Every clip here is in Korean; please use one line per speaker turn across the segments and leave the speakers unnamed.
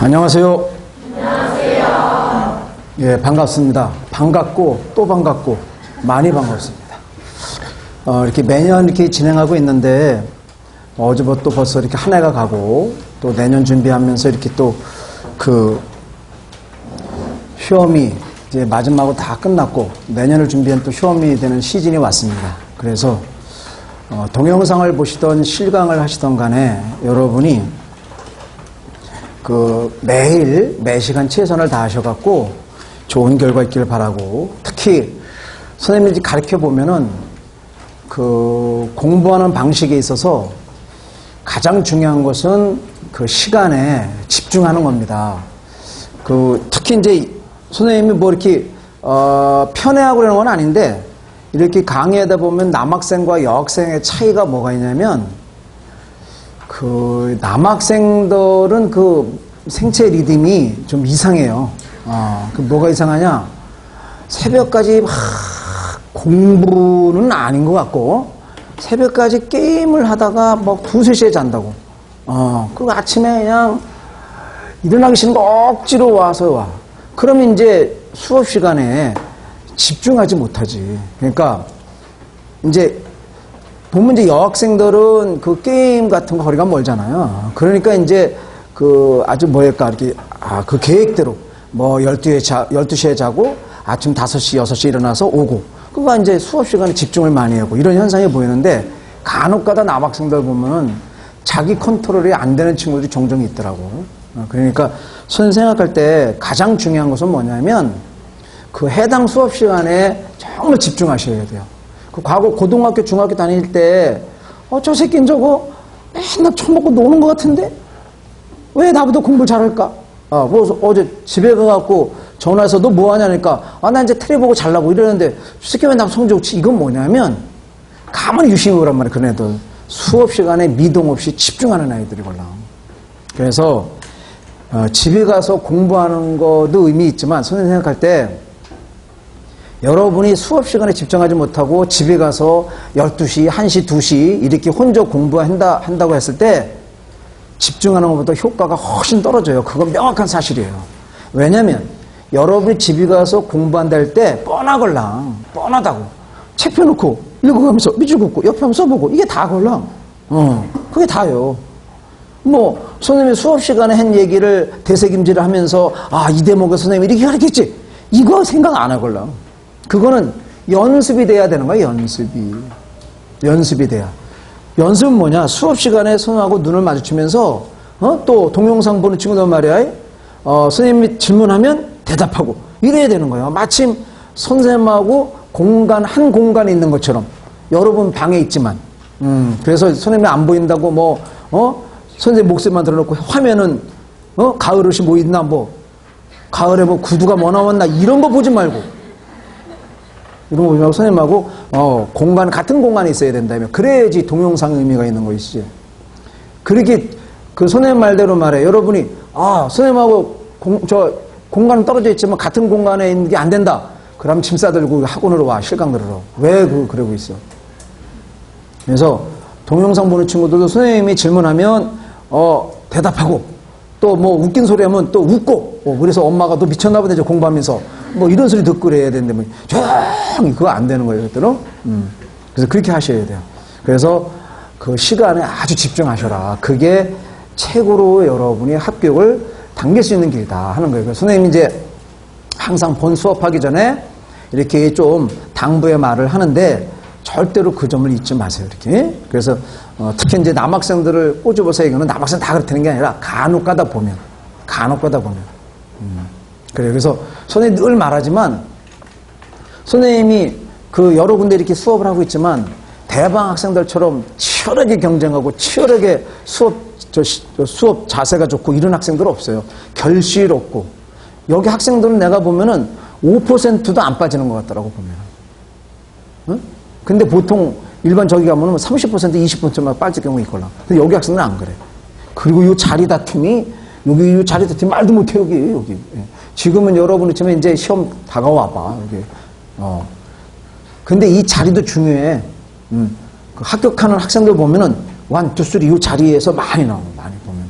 안녕하세요. 안녕하세요. 예, 반갑습니다. 반갑고 또 반갑고 많이 반갑습니다. 이렇게 매년 이렇게 진행하고 있는데 어제부터 벌써 이렇게 한 해가 가고 또 내년 준비하면서 이렇게 또 그 시험이 이제 마지막으로 다 끝났고 내년을 준비한 또 시험이 되는 시즌이 왔습니다. 그래서 동영상을 보시던 실강을 하시던 간에 여러분이 매일 매시간 최선을 다하셔갖고 좋은 결과 있기를 바라고, 특히 선생님이 가르쳐 보면은 공부하는 방식에 있어서 가장 중요한 것은 그 시간에 집중하는 겁니다. 특히 이제 선생님이 뭐 이렇게 편애하고 그러는 건 아닌데, 이렇게 강의하다 보면 남학생과 여학생의 차이가 뭐가 있냐면, 남학생들은 생체 리듬이 좀 이상해요. 뭐가 이상하냐? 새벽까지 막 공부는 아닌 것 같고, 새벽까지 게임을 하다가 막 2, 3시에 잔다고. 그리고 아침에 그냥 일어나기 싫은 거 억지로 와서 와. 그러면 이제 수업 시간에 집중하지 못하지. 그러니까 이제 보면 이제 여학생들은 게임 같은 거 거리가 멀잖아요. 그러니까 이제 아주 뭐랄까, 이렇게, 계획대로, 12시에 자고, 아침 5시, 6시에 일어나서 오고, 그거 이제 수업 시간에 집중을 많이 하고, 이런 현상이 보이는데, 간혹가다 남학생들 보면은 자기 컨트롤이 안 되는 친구들이 종종 있더라고. 그러니까, 선생님 생각할 때 가장 중요한 것은 뭐냐면, 해당 수업 시간에 정말 집중하셔야 돼요. 과거 고등학교, 중학교 다닐 때, 저 새끼는 저거 맨날 처먹고 노는 것 같은데? 왜 나보다 공부를 잘할까? 어제 집에 가갖고 전화해서 너 뭐 하냐니까, 나 이제 텔레 보고 잘라고 이러는데, 새끼 왜 나보다 성적 좋지? 이건 뭐냐면, 가만히 유심히 보란 말이야, 그런 애들. 수업 시간에 미동 없이 집중하는 아이들이걸랑. 그래서, 집에 가서 공부하는 것도 의미 있지만, 선생님 생각할 때, 여러분이 수업 시간에 집중하지 못하고 집에 가서 12시, 1시, 2시 이렇게 혼자 공부한다고 했을 때 집중하는 것보다 효과가 훨씬 떨어져요. 그건 명확한 사실이에요. 왜냐면 여러분이 집에 가서 공부한다 할 때 뻔하다고. 책 펴놓고 읽어가면서 밑줄 긋고 옆에 한번 써보고 이게 다 걸랑. 그게 다요. 선생님이 수업 시간에 한 얘기를 되새김질을 하면서 이 대목에 선생님이 이렇게 가르쳤지. 이거 생각 안 하걸랑. 그거는 연습이 돼야 되는 거야, 연습이 돼야. 연습은 뭐냐? 수업 시간에 선생님하고 눈을 마주치면서, 또 동영상 보는 친구들 말이야. 선생님이 질문하면 대답하고, 이래야 되는 거예요. 마침 선생님하고 한 공간에 있는 것처럼. 여러분 방에 있지만. 그래서 선생님이 안 보인다고 선생님 목소리만 들어놓고 화면은, 가을옷이 뭐 있나 가을에 구두가 뭐 나왔나 이런 거 보지 말고. 이런 거 보지 말고 선생님하고 같은 공간에 있어야 된다며. 그래야지 동영상 의미가 있는 것이지. 그렇게 선생님 말대로 말해. 여러분이 선생님하고 공간은 떨어져 있지만 같은 공간에 있는 게 안 된다. 그럼 짐 싸들고 학원으로 와. 실강 들으러. 왜 그러고 있어? 그래서 동영상 보는 친구들도 선생님이 질문하면 대답하고, 또 웃긴 소리 하면 또 웃고, 그래서 엄마가 너 미쳤나 보다 공부하면서 이런 소리 듣고 그래야 되는데 조용히 그거 안 되는 거예요, 그때는. 그래서 그렇게 하셔야 돼요. 그래서 시간에 아주 집중하셔라. 그게 최고로 여러분이 합격을 당길 수 있는 길이다 하는 거예요. 그래서 선생님이 이제 항상 본 수업하기 전에 이렇게 좀 당부의 말을 하는데 절대로 그 점을 잊지 마세요, 이렇게. 그래서 특히 이제 남학생들을 꼬집어서 얘기하는, 남학생 다 그렇다는 게 아니라 간혹 가다 보면. 그래요. 그래서 선생님이 늘 말하지만, 선생님이 여러 군데 이렇게 수업을 하고 있지만, 대방 학생들처럼 치열하게 경쟁하고, 치열하게 수업 자세가 좋고, 이런 학생들 없어요. 결실없고. 여기 학생들은 내가 보면은 5%도 안 빠지는 것 같더라고, 보면. 근데 보통 일반 저기 가면은 30%, 20%만 빠질 경우 있거나. 근데 여기 학생들은 안 그래. 그리고 이 자리 다툼이, 여기 이 자리 다툼이 말도 못해, 여기. 지금은 여러분이 지금 이제 시험 다가와봐, 여기. 근데 이 자리도 중요해. 합격하는 학생들 보면은 1, 2, 3 이 자리에서 많이 나와요, 많이 보면.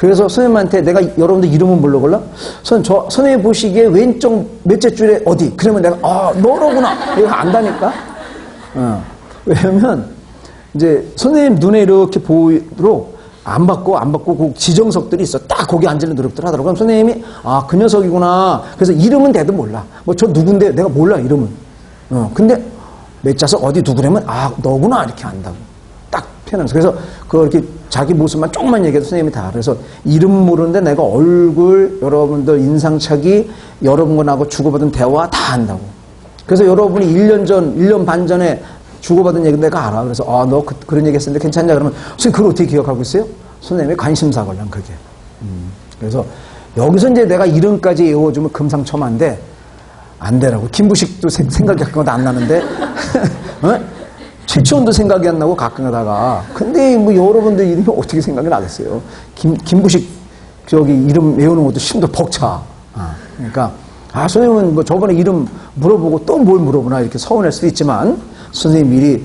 그래서 선생님한테 내가 여러분들 이름은 물어볼라? 선생님 보시기에 왼쪽 몇째 줄에 어디? 그러면 내가, 너로구나. 이거 안다니까? 왜냐면, 이제 선생님 눈에 이렇게 보이도록 안 받고 그 지정석들이 있어. 딱 거기 앉는 노력들 하더라고. 그럼 선생님이, 그 녀석이구나. 그래서 이름은 대도 몰라. 뭐 저 누군데 내가 몰라, 이름은. 근데 몇 자석 어디 누구라면, 너구나. 이렇게 안다고. 딱 표현하면서. 그래서 그거 이렇게 자기 모습만 조금만 얘기해도 선생님이 다. 그래서 이름 모르는데 내가 얼굴, 여러분들 인상착의, 여러분하고 주고받은 대화 다 한다고. 그래서 여러분이 1년 반 전에 주고받은 얘기 내가 알아. 그래서, 너 그런 얘기 했었는데 괜찮냐? 그러면, 선생님, 그걸 어떻게 기억하고 있어요? 선생님의 관심사걸랑, 그게. 그래서, 여기서 이제 내가 이름까지 외워주면 금상첨화인데, 안 되라고. 김부식도 생각이 가끔가다 안 나는데, 최치원도 생각이 안 나고 가끔 가다가. 근데 뭐 여러분들 이름이 어떻게 생각이 나겠어요? 김부식, 이름 외우는 것도 심도 벅차. 그러니까, 선생님은 뭐 저번에 이름 물어보고 또 뭘 물어보나 이렇게 서운할 수도 있지만, 선생님이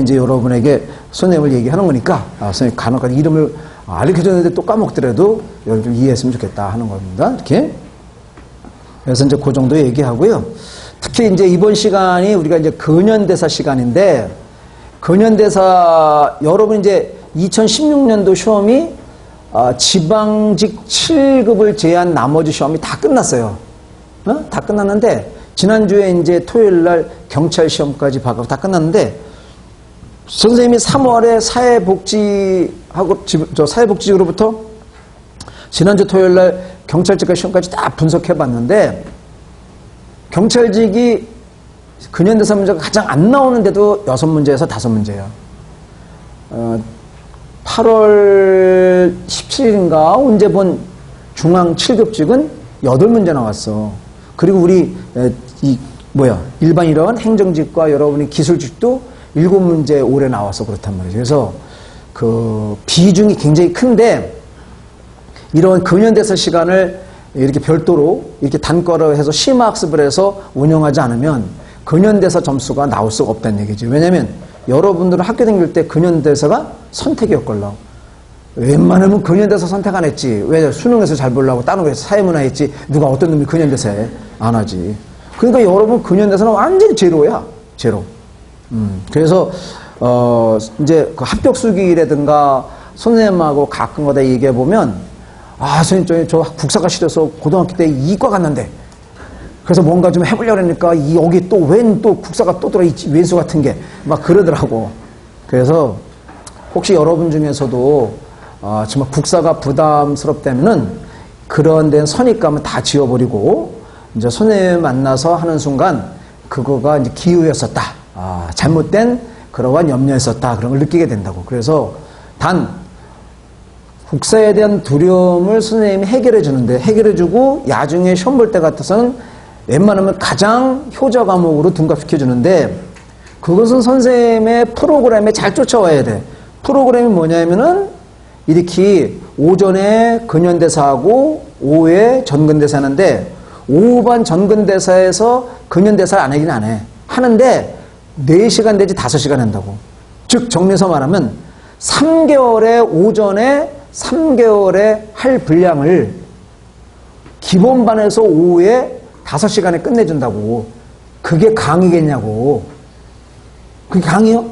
이제 여러분에게 선생님을 얘기하는 거니까, 선생님 간혹가다 이름을 알려줬는데 또 까먹더라도 여러분 좀 이해했으면 좋겠다 하는 겁니다. 이렇게. 그래서 이제 그 정도 얘기하고요. 특히 이제 이번 시간이 우리가 이제 근현대사 시간인데, 근현대사, 여러분 이제 2016년도 시험이 지방직 7급을 제한 나머지 시험이 다 끝났어요. 다 끝났는데, 지난주에 이제 토요일 날 경찰 시험까지 봐가고 다 끝났는데, 선생님이 3월에 사회복지직으로부터 지난주 토요일 날 경찰직과 시험까지 다 분석해 봤는데, 경찰직이 근현대사 문제가 가장 안 나오는데도 6문제에서 5문제예요. 8월 17일인가 언제 본 중앙 7급직은 8문제 나왔어. 그리고 우리 일반 이런 행정직과 여러분이 기술직도 7문제 올해 나와서 그렇단 말이죠. 그래서 그 비중이 굉장히 큰데, 이런 근현대사 시간을 이렇게 별도로 이렇게 단과로 해서 심화학습을 해서 운영하지 않으면 근현대사 점수가 나올 수가 없다는 얘기죠. 왜냐하면 여러분들은 학교 다닐 때 근현대사가 선택이었걸로. 웬만하면 근현대사 선택 안 했지. 왜? 수능에서 잘 보려고 다른 거에서 사회문화 했지. 누가 어떤 놈이 근현대사에 안 하지. 그러니까 여러분 근현대사는 완전히 제로야. 제로. 그래서 이제 그 합격 수기라든가 선생님하고 가끔가다 얘기해 보면, 선생님 저 국사가 싫어서 고등학교 때 이과 갔는데, 그래서 뭔가 좀 해보려고 하니까 여기 또 웬 또 국사가 또 들어있지, 왼수 같은 게 막 그러더라고. 그래서 혹시 여러분 중에서도 정말 국사가 부담스럽다면은 그런 데는 선입감은 다 지워버리고 이제 선생님 만나서 하는 순간 그거가 이제 기우였었다. 잘못된 그러한 염려였었다. 그런 걸 느끼게 된다고. 그래서 단 국사에 대한 두려움을 선생님이 해결해 주는데, 해결해 주고 야중에 시험 볼 때 같아서는 웬만하면 가장 효자 과목으로 둔갑시켜 주는데, 그것은 선생님의 프로그램에 잘 쫓아와야 돼. 프로그램이 뭐냐면은 이렇게 오전에 근현대사하고 오후에 전근대사 하는데, 오후반 전근대사에서 근현대사를 안 하긴 안 해. 하는데 4시간 내지 5시간 한다고. 즉 정리해서 말하면 3개월에 오전에 3개월에 할 분량을 기본반에서 오후에 5시간에 끝내준다고. 그게 강의겠냐고. 그게 강의요?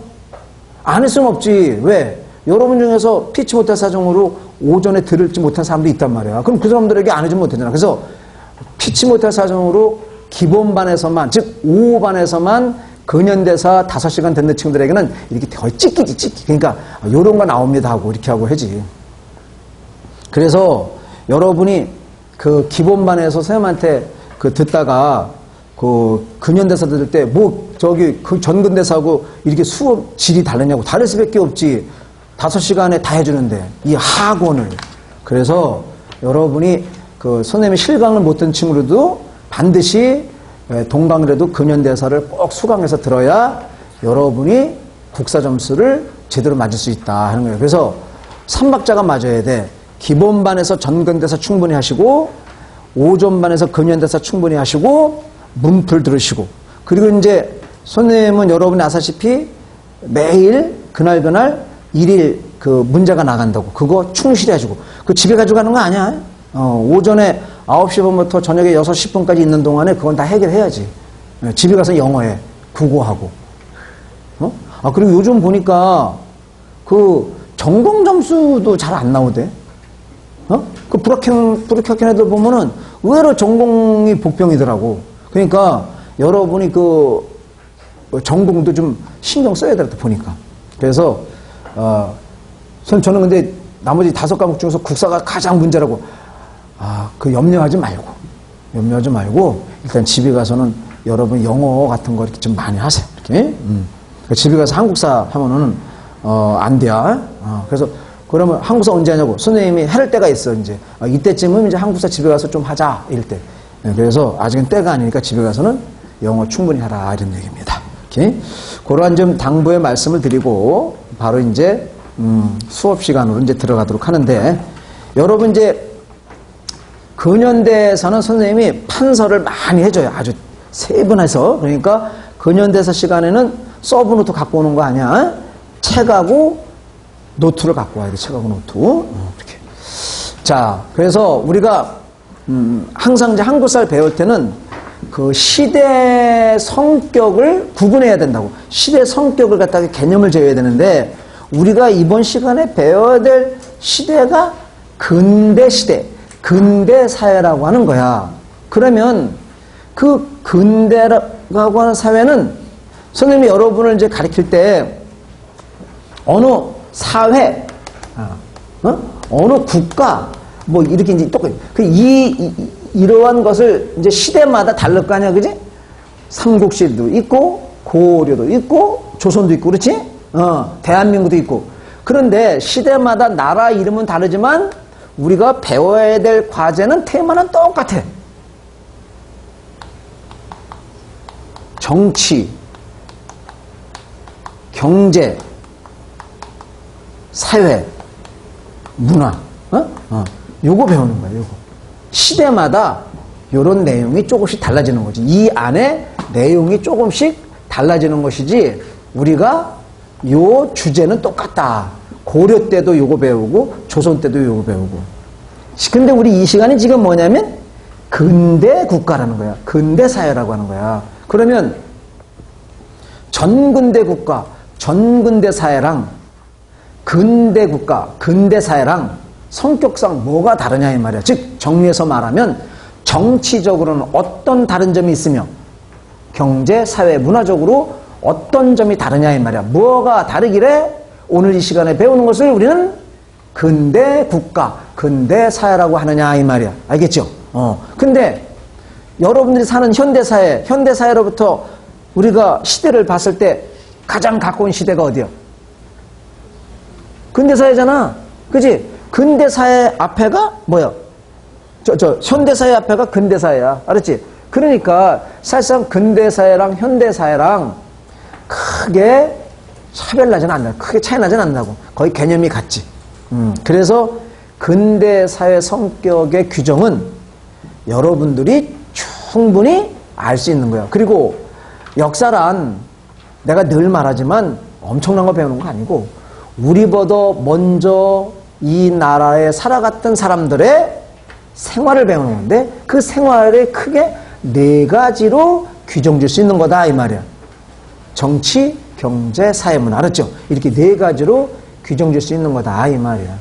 안 했으면 없지. 왜? 여러분 중에서 피치 못할 사정으로 오전에 들을지 못한 사람도 있단 말이야. 그럼 그 사람들에게 안 해주면 못되잖아. 그래서 피치 못할 사정으로 기본반에서만, 즉 오후반에서만 근현대사 5시간 듣는 친구들에게는 이렇게 거의 찍기. 그러니까 요런 거 나옵니다 하고 이렇게 하고 하지. 그래서 여러분이 그 기본반에서 선생님한테 그 듣다가 그 근현대사 들을 때 그 전근대사하고 이렇게 수업 질이 다르냐고. 다를 수밖에 없지. 5시간에 다 해주는데 이 학원을. 그래서 여러분이 그 선생님이 실강을 못 듣는 친구들도 반드시 동강이라도 근현대사를 꼭 수강해서 들어야 여러분이 국사 점수를 제대로 맞을 수 있다 하는 거예요. 그래서 3박자가 맞아야 돼. 기본반에서 전근대사 충분히 하시고, 오전반에서 근현대사 충분히 하시고, 문풀 들으시고, 그리고 이제 선생님은 여러분이 아시다시피 매일 그날 일일 그 문제가 나간다고. 그거 충실히 해주고. 그 집에 가져가는 거 아니야? 오전에 9시 반부터 저녁에 6시 10분까지 있는 동안에 그건 다 해결해야지. 집에 가서 영어해. 국어하고. 그리고 요즘 보니까 그 전공 점수도 잘 안 나오대. 그 불합격한 애들 보면은 의외로 전공이 복병이더라고. 그러니까 여러분이 그 전공도 좀 신경 써야 되겠다 보니까. 그래서 저는 근데 나머지 5과목 중에서 국사가 가장 문제라고. 그 염려하지 말고 일단 집에 가서는 여러분 영어 같은 거 이렇게 좀 많이 하세요. 이렇게. 집에 가서 한국사 하면은 안 돼. 그래서 그러면 한국사 언제 하냐고. 선생님이 할 때가 있어. 이제 이때쯤은 이제 한국사 집에 가서 좀 하자 이럴 때. 그래서 아직은 때가 아니니까 집에 가서는 영어 충분히 하라 이런 얘기입니다. 이렇게. 그러한 좀 당부의 말씀을 드리고 바로 이제 수업 시간으로 이제 들어가도록 하는데, 여러분 이제 근현대에서는 선생님이 판서를 많이 해줘요. 아주 세분해서. 그러니까 근현대사 시간에는 서브노트 갖고 오는 거 아니야? 책하고 노트를 갖고 와야 돼. 책하고 노트. 이렇게. 자, 그래서 우리가 항상 이제 한국사를 배울 때는 그 시대 성격을 구분해야 된다고. 시대 성격을 갖다가 개념을 재야 되는데, 우리가 이번 시간에 배워야 될 시대가 근대 시대, 근대 사회라고 하는 거야. 그러면 그 근대라고 하는 사회는 선생님이 여러분을 이제 가르칠 때 어느 사회, 어느 국가, 뭐 이렇게 이제 똑같이 이러한 것을 이제 시대마다 다를 거 아니야, 그지? 삼국시도 있고 고려도 있고 조선도 있고, 그렇지? 대한민국도 있고. 그런데 시대마다 나라 이름은 다르지만 우리가 배워야 될 과제는 테마는 똑같아. 정치, 경제, 사회, 문화, 요거 배우는 거야, 요거. 시대마다 요런 내용이 조금씩 달라지는 거지. 이 안에 내용이 조금씩 달라지는 것이지, 우리가 요 주제는 똑같다. 고려 때도 요거 배우고, 조선 때도 요거 배우고. 근데 우리 이 시간이 지금 뭐냐면, 근대 국가라는 거야. 근대 사회라고 하는 거야. 그러면, 전근대 국가, 전근대 사회랑, 근대 국가, 근대 사회랑 성격상 뭐가 다르냐 이 말이야. 즉 정리해서 말하면 정치적으로는 어떤 다른 점이 있으며 경제, 사회, 문화적으로 어떤 점이 다르냐 이 말이야. 뭐가 다르기래 오늘 이 시간에 배우는 것을 우리는 근대 국가, 근대 사회라고 하느냐 이 말이야. 알겠죠? 근데 여러분들이 사는 현대사회, 현대사회로부터 우리가 시대를 봤을 때 가장 가까운 시대가 어디야? 근대사회잖아. 그지? 근대사회 앞에가 뭐야? 현대사회 앞에가 근대사회야. 알았지? 그러니까 사실상 근대사회랑 현대사회랑 크게 차별나진 않나. 크게 차이나진 않는다고. 거의 개념이 같지. 그래서 근대사회 성격의 규정은 여러분들이 충분히 알 수 있는 거야. 그리고 역사란 내가 늘 말하지만 엄청난 거 배우는 거 아니고 우리보다 먼저 이 나라에 살아갔던 사람들의 생활을 배우는 건데 그 생활을 크게 4가지로 규정질 수 있는 거다 이 말이야. 정치, 경제, 사회, 문화. 알았죠? 이렇게 4가지로 규정질 수 있는 거다 이 말이야.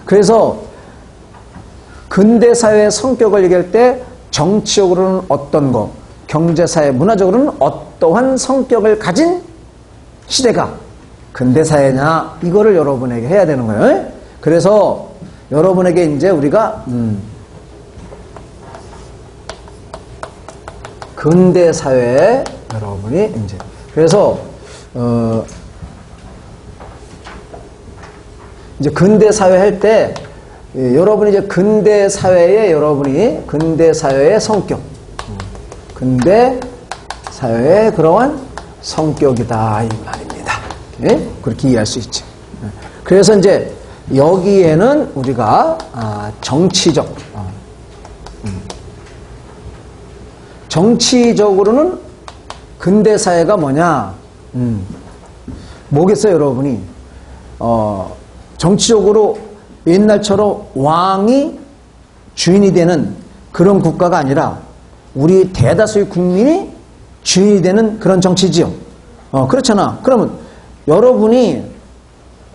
그래서 근대사회의 성격을 얘기할 때 정치적으로는 어떤 거, 경제사회, 문화적으로는 어떠한 성격을 가진 시대가 근대사회냐 이거를 여러분에게 해야 되는 거예요. 그래서 여러분에게 이제 우리가 근대사회에 여러분이 이제 그래서 이제 근대사회 할 때 여러분이 이제 근대사회의 여러분이 근대사회의 성격, 근대사회의 그러한 성격이다 이 말입니다. 그렇게 이해할 수 있지. 그래서 이제 여기에는 우리가 정치적으로는 근대사회가 뭐냐? 뭐겠어요 여러분이? 정치적으로 옛날처럼 왕이 주인이 되는 그런 국가가 아니라 우리 대다수의 국민이 주인이 되는 그런 정치지요. 그렇잖아. 그러면 여러분이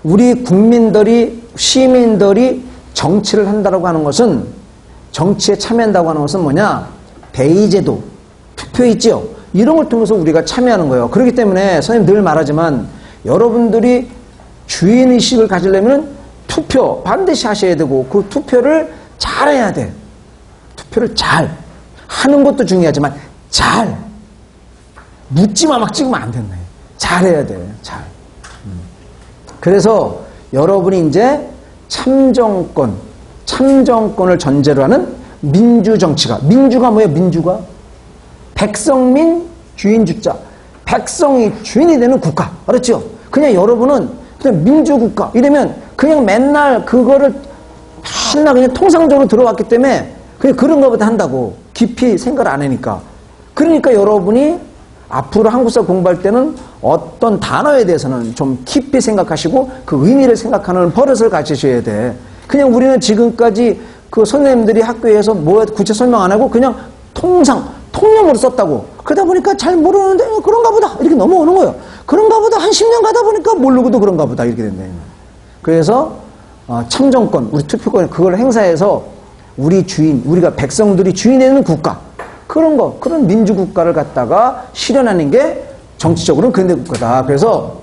우리 국민들이 시민들이 정치를 한다고 하는 것은 정치에 참여한다고 하는 것은 뭐냐? 대의제도, 투표 있지요. 이런 걸 통해서 우리가 참여하는 거예요. 그렇기 때문에 선생님 늘 말하지만 여러분들이 주인의식을 가지려면 투표 반드시 하셔야 되고 그 투표를 잘해야 돼. 투표를 잘 하는 것도 중요하지만 잘 묻지마 막 찍으면 안 된다. 잘해야 돼. 잘. 그래서 여러분이 이제 참정권을 전제로 하는 민주정치가 민주가 뭐예요? 민주가 백성민 주인주자 백성이 주인이 되는 국가 알았죠? 그냥 여러분은 그냥 민주국가 이러면 그냥 맨날 그거를 맨날 그냥 통상적으로 들어왔기 때문에 그냥 그런 것부터 한다고 깊이 생각을 안 하니까 그러니까 여러분이 앞으로 한국사 공부할 때는 어떤 단어에 대해서는 좀 깊이 생각하시고 그 의미를 생각하는 버릇을 가지셔야 돼. 그냥 우리는 지금까지 그 선생님들이 학교에서 뭐 구체 설명 안 하고 그냥 통념으로 썼다고. 그러다 보니까 잘 모르는데 그런가 보다 이렇게 넘어오는 거예요. 그런가 보다 한 10년 가다 보니까 모르고도 그런가 보다 이렇게 된다. 그래서 참정권, 우리 투표권 그걸 행사해서 우리가 백성들이 주인이 되는 국가 그런 민주국가를 갖다가 실현하는 게 정치적으로는 근대국가다. 그래서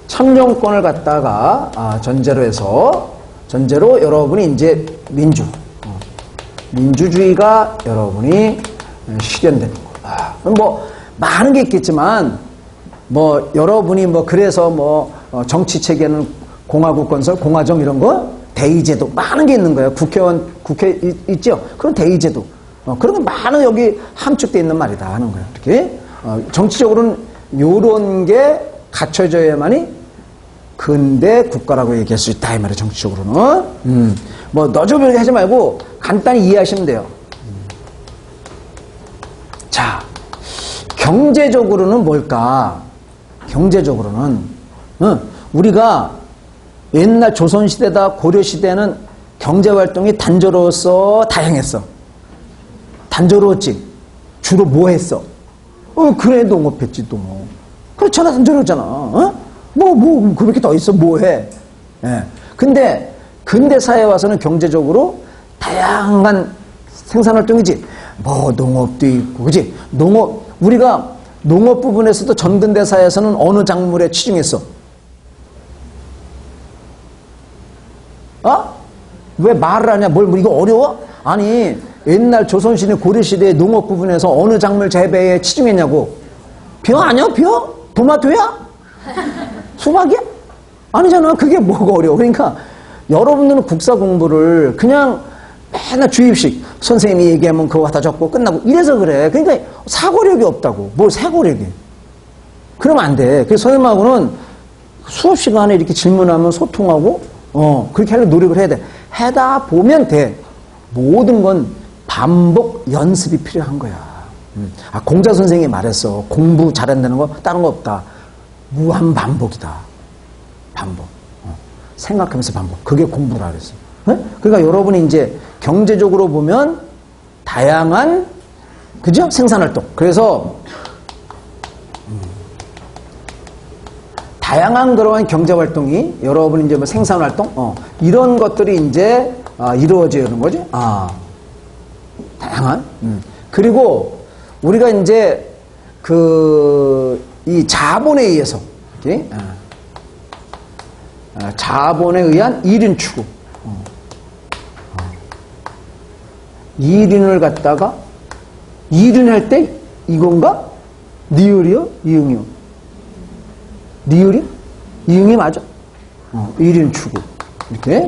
참정권을 갖다가 전제로 여러분이 이제 민주주의가 여러분이 실현되는 거다. 뭐 많은 게 있겠지만 뭐 여러분이 뭐 그래서 정치 체계는 공화국 건설, 공화정 이런 거 대의제도 많은 게 있는 거예요. 국회 있죠? 그런 대의제도 그런 거 많은 여기 함축되어 있는 말이다 하는 거예요. 이렇게 정치적으로는 요런 게 갖춰져야만이 근대 국가라고 얘기할 수 있다 이 말이에요. 정치적으로는 뭐 너저별게 하지 말고 간단히 이해하시면 돼요. 자, 경제적으로는 뭘까? 경제적으로는 우리가 옛날 조선시대다 고려시대는 경제활동이 단조로웠어? 다양했어? 단조로웠지? 주로 뭐 했어? 그래 농업했지 또 뭐. 그렇잖아 단조로웠잖아. 그렇게 더 있어 뭐 해? 예. 근데 근대 사회에 와서는 경제적으로 다양한 생산활동이지. 뭐 농업도 있고 그지? 우리가 농업 부분에서도 전근대 사회에서는 어느 작물에 치중했어? 왜 말을 하냐? 이거 어려워? 아니, 옛날 조선시대, 고려시대 농업 부분에서 어느 작물 재배에 치중했냐고. 벼 아니야? 벼? 토마토야? 수박이야? 아니잖아. 그게 뭐가 어려워. 그러니까 여러분들은 국사 공부를 그냥 맨날 주입식 선생님이 얘기하면 그거 갖다 적고 끝나고 이래서 그래. 그러니까 사고력이 없다고. 뭘 사고력이. 그러면 안 돼. 그래서 선생님하고는 수업 시간에 이렇게 질문하면 소통하고 그렇게 하려고 노력을 해야 돼. 해다 보면 돼. 모든 건 반복 연습이 필요한 거야. 공자 선생님이 말했어. 공부 잘한다는 거 다른 거 없다. 무한 반복이다. 반복. 생각하면서 반복. 그게 공부라 그랬어. 그러니까 여러분이 이제 경제적으로 보면 다양한 그죠? 생산활동. 그래서 다양한 그러한 경제활동이 여러분이 이제 뭐 생산활동 이런 것들이 이제 이루어지는 거지. 다양한. 그리고 우리가 이제 이 자본에 의해서 자본에 의한 일인 추구. 일인을 갖다가 일인할 때 이건가? 니을이요? 이응이요? 니을이? 이응이 맞아? 일인 추구. 이렇게.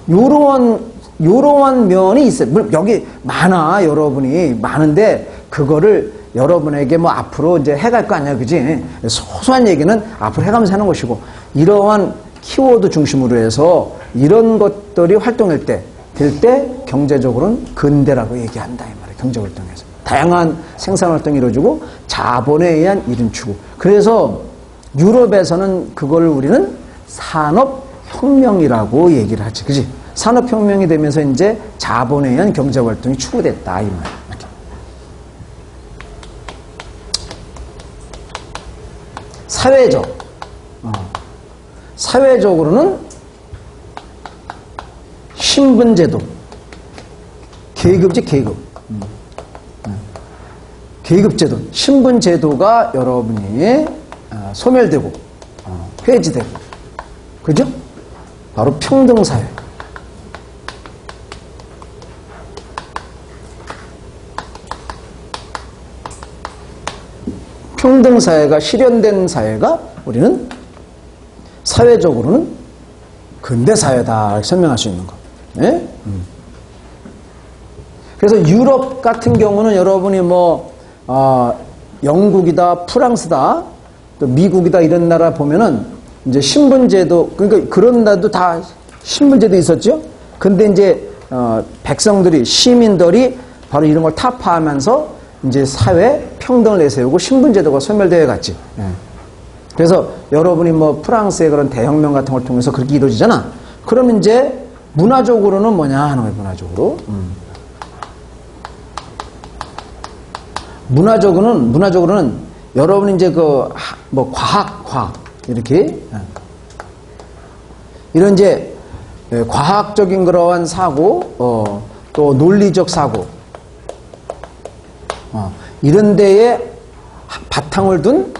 요러한 면이 있어요. 물론 여기 많아, 여러분이. 많은데, 그거를 여러분에게 뭐 앞으로 이제 해갈 거 아니야, 그지? 소소한 얘기는 앞으로 해가면서 하는 것이고, 이러한 키워드 중심으로 해서 이런 것들이 활동할 때, 될 때 경제적으로는 근대라고 얘기한다, 이 말이에요. 경제활동에서. 다양한 생산활동이 이루어지고 자본에 의한 이른 추구. 그래서 유럽에서는 그걸 우리는 산업혁명이라고 얘기를 하지. 그지? 산업혁명이 되면서 이제 자본에 의한 경제활동이 추구됐다. 이 말이야. 사회적으로는 신분제도, 계급제, 계급제도, 신분제도가 여러분이 소멸되고 폐지되고, 그죠? 바로 평등사회. 평등사회가 실현된 사회가 우리는 사회적으로는 근대사회다 이렇게 설명할 수 있는 거. 네? 그래서 유럽 같은 경우는 여러분이 영국이다, 프랑스다, 또 미국이다 이런 나라 보면은 이제 신분제도, 그러니까 그런 나라도 다 신분제도 있었죠. 근데 이제 백성들이, 시민들이 바로 이런 걸 타파하면서 이제 사회 평등을 내세우고 신분제도가 소멸되어 갔지. 예. 그래서 여러분이 프랑스의 그런 대혁명 같은 걸 통해서 그렇게 이루어지잖아. 그러면 이제 문화적으로는 뭐냐 하는 거예요, 문화적으로. 문화적으로는 여러분이 이제 과학, 이렇게. 이런 이제 과학적인 그러한 사고, 또 논리적 사고, 이런 데에 바탕을 둔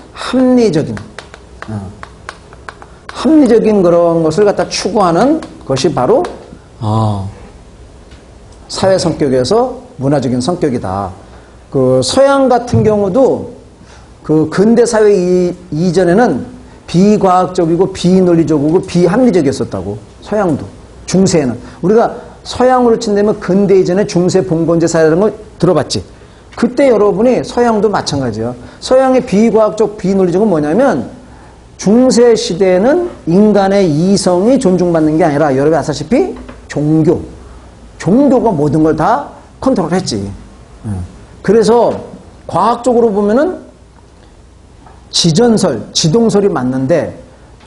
합리적인 그런 것을 갖다 추구하는 것이 바로 사회 성격에서 문화적인 성격이다. 그 서양 같은 경우도 그 근대 사회 이전에는 비과학적이고 비논리적이고 비합리적이었었다고. 서양도 중세에는 우리가 서양으로 친다면 근대 이전에 중세 봉건제 사회라는 거 들어봤지? 그때 여러분이 서양도 마찬가지예요. 서양의 비과학적, 비논리적은 뭐냐면 중세 시대에는 인간의 이성이 존중받는 게 아니라 여러분이 아시다시피 종교가 모든 걸 다 컨트롤했지. 그래서 과학적으로 보면은 지동설이 맞는데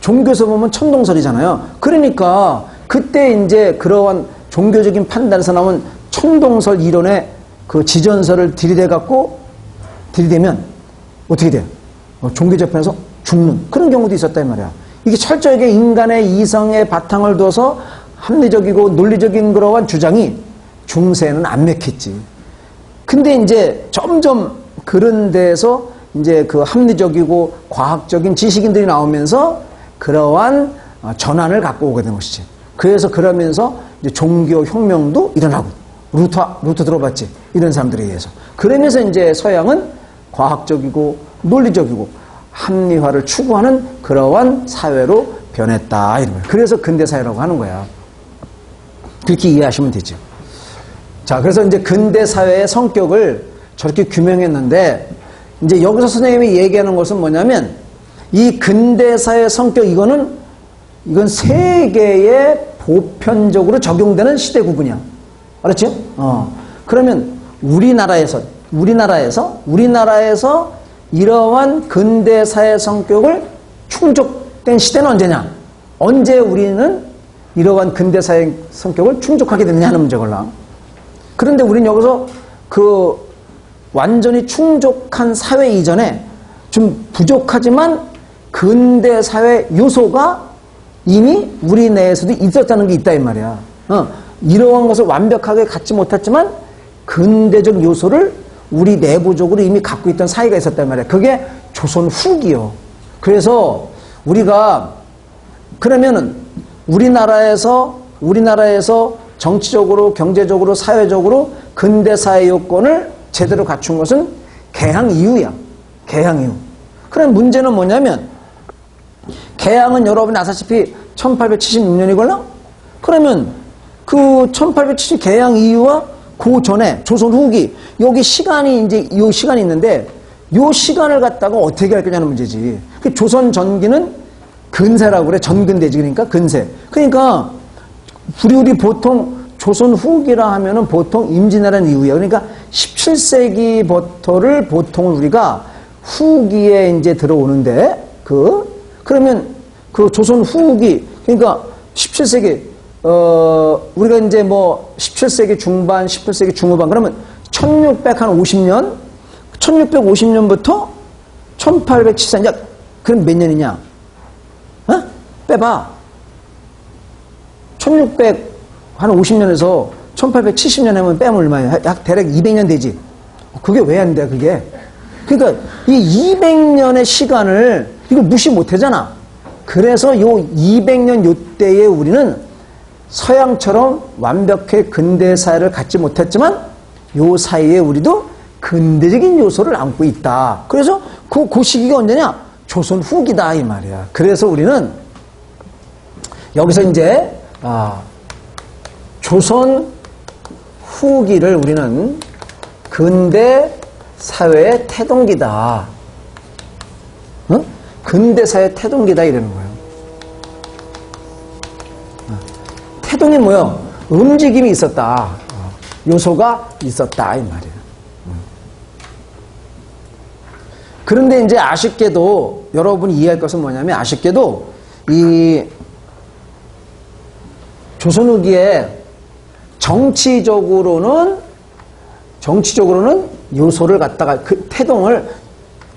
종교에서 보면 천동설이잖아요. 그러니까 그때 이제 그러한 종교적인 판단에서 나온 천동설 이론의 그 지전설을 들이대면 어떻게 돼요? 종교 재판에서 죽는 그런 경우도 있었단 말이야. 이게 철저하게 인간의 이성의 바탕을 둬서 합리적이고 논리적인 그러한 주장이 중세에는 안 맥혔지. 근데 이제 점점 그런 데서 이제 그 합리적이고 과학적인 지식인들이 나오면서 그러한 전환을 갖고 오게 된 것이지. 그래서 그러면서 이제 종교 혁명도 일어나고. 루터 들어봤지? 이런 사람들에 의해서. 그러면서 이제 서양은 과학적이고 논리적이고 합리화를 추구하는 그러한 사회로 변했다. 이런 거예요. 그래서 근대사회라고 하는 거야. 그렇게 이해하시면 되죠. 자, 그래서 이제 근대사회의 성격을 저렇게 규명했는데, 이제 여기서 선생님이 얘기하는 것은 뭐냐면, 이 근대사회의 성격, 이건 세계에 보편적으로 적용되는 시대 구분이야. 알았죠? 그러면 우리나라에서 이러한 근대사회 성격을 충족된 시대는 언제냐? 언제 우리는 이러한 근대사회 성격을 충족하게 됐느냐 하는 문제가 올라. 그런데 우리는 여기서 그 완전히 충족한 사회 이전에 좀 부족하지만 근대사회 요소가 이미 우리 내에서도 있었다는 게 있다 이 말이야. 이러한 것을 완벽하게 갖지 못했지만 근대적 요소를 우리 내부적으로 이미 갖고 있던 사회가 있었단 말이야. 그게 조선 후기요. 그래서 우리가 그러면은 우리나라에서 정치적으로, 경제적으로, 사회적으로 근대사회 요건을 제대로 갖춘 것은 개항 이후야. 개항 이후. 그럼 문제는 뭐냐면 개항은 여러분이 아시다시피 1876년이걸요? 그러면 그 1870 개항 이후와 그 전에 조선 후기 여기 시간이 이제 요 시간이 있는데 요 시간을 갖다가 어떻게 할 거냐는 문제지. 그 조선 전기는 근세라고 그래. 전근대지. 그러니까 근세. 그러니까 우리 보통 조선 후기라 하면은 보통 임진왜란 이후야. 그러니까 17세기부터를 보통 우리가 후기에 이제 들어오는데, 그러면 그 조선 후기, 그러니까 17세기, 우리가 이제 뭐 17세기 중반, 18세기 중후반, 그러면 1650년, 1650년부터 1874년, 그럼 몇 년이냐? 빼봐. 1650년에서 1870년 하면 빼면 얼마야? 약 대략 200년 되지. 그게 왜 안 돼, 그게? 그러니까 이 200년의 시간을 이거 무시 못 하잖아. 그래서 요 200년 요때에 우리는 서양처럼 완벽히 근대 사회를 갖지 못했지만 요 사이에 우리도 근대적인 요소를 안고 있다. 그래서 그 시기가 언제냐? 조선 후기다 이 말이야. 그래서 우리는 여기서 이제 조선 후기를 우리는 근대 사회의 태동기다. 근대 사회의 태동기다 이러는 거예요. 태동이 뭐요? 움직임이 있었다. 요소가 있었다 이 말이에요. 그런데 이제 아쉽게도 여러분이 이해할 것은 뭐냐면 아쉽게도 이 조선 후기에 정치적으로는 요소를 갖다가 그 태동을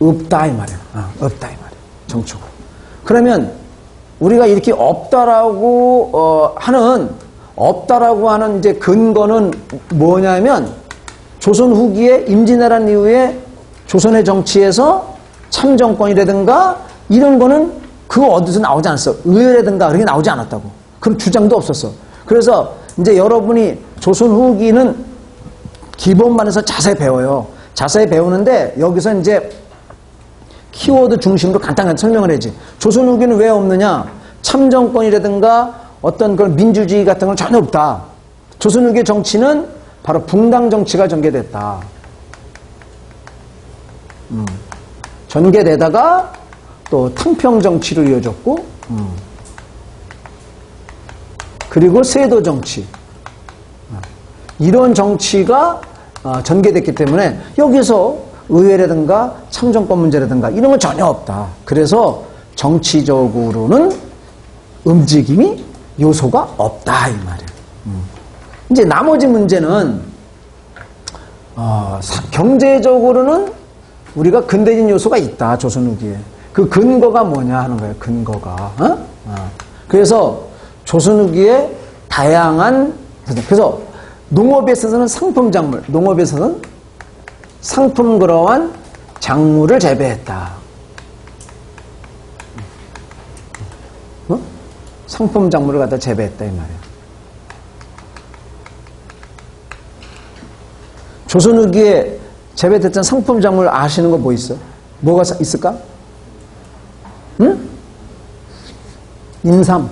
없다 이 말이에요. 없다 이 말이에요. 정치적으로. 그러면 우리가 이렇게 없다라고 하는 이제 근거는 뭐냐면 조선 후기에 임진왜란 이후에 조선의 정치에서 참정권이라든가 이런 거는 그거 어디서 나오지 않았어. 의회라든가 그렇게 나오지 않았다고. 그런 주장도 없었어. 그래서 이제 여러분이 조선 후기는 기본반에서 자세히 배워요. 자세히 배우는데 여기서 이제 키워드 중심으로 간단하게 설명을 해야지. 조선 후기는 왜 없느냐? 참정권이라든가 어떤 그런 민주주의 같은 건 전혀 없다. 조선 후기의 정치는 바로 붕당 정치가 전개됐다. 전개되다가 또 탕평 정치로 이어졌고, 그리고 세도 정치. 이런 정치가 전개됐기 때문에 여기서 의회라든가 참정권 문제라든가 이런 건 전혀 없다. 그래서 정치적으로는 움직임이 요소가 없다 이 말이에요. 이제 나머지 문제는 경제적으로는 우리가 근대적인 요소가 있다 조선 후기에. 그 근거가 뭐냐 하는 거예요. 근거가. 그래서 조선 후기에 다양한 그래서 농업에 있어서는 상품 작물, 농업에서는 상품 그러한 작물을 재배했다. 상품 작물을 갖다 재배했다 이 말이에요. 조선 후기에 재배됐던 상품 작물 아시는 거 뭐 있어? 뭐가 있을까? 응? 인삼,